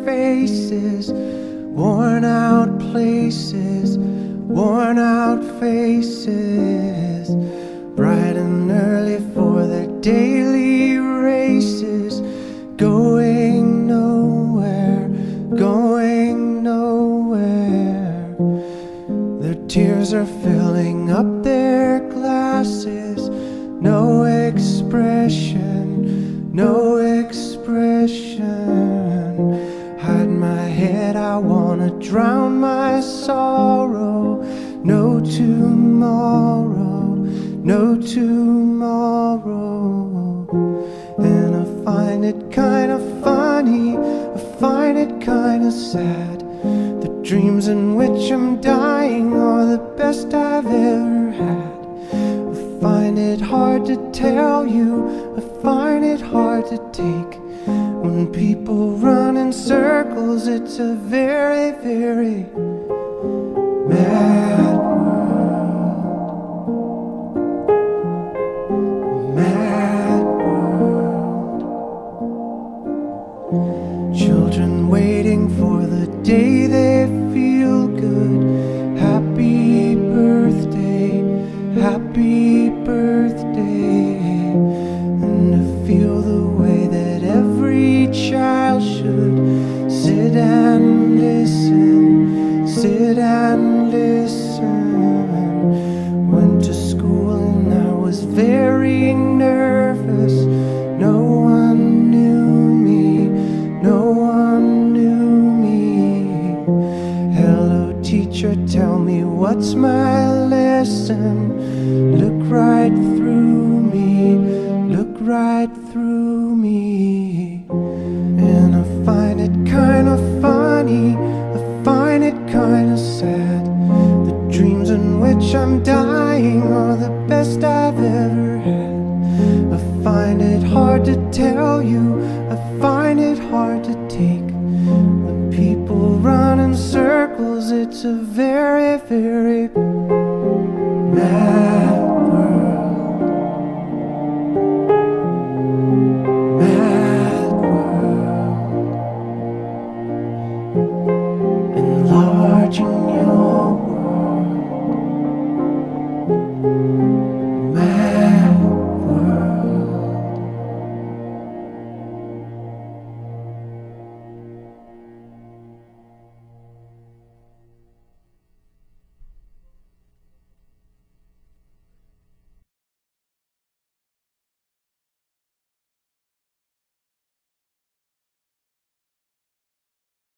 faces, worn out places, worn out faces, bright and early for their daily races, going nowhere, going nowhere. Their tears are filling up their glasses, no expression, no expression. Hide my head, I wanna drown my sorrow. No tomorrow, no tomorrow. And I find it kinda funny, I find it kinda sad. The dreams in which I'm dying are the best I've ever had. I find it hard to tell you, I find it hard to take. When people run in circles, it's a very, very mad world. Mad world. Children waiting for the day they feel good. Happy birthday, happy birthday. And to feel the way that every child should sit and listen, sit and listen. Went to school and I was very nervous. No one knew me, no one knew me. Hello teacher, tell me what's my lesson. Look right through me, look right through me. And I find it kinda funny, I find it kinda sad. The dreams in which I'm dying are the best I've ever had. I find it hard to tell you, I find it hard to take. When people run in circles, it's a very, very mad world. Mad world.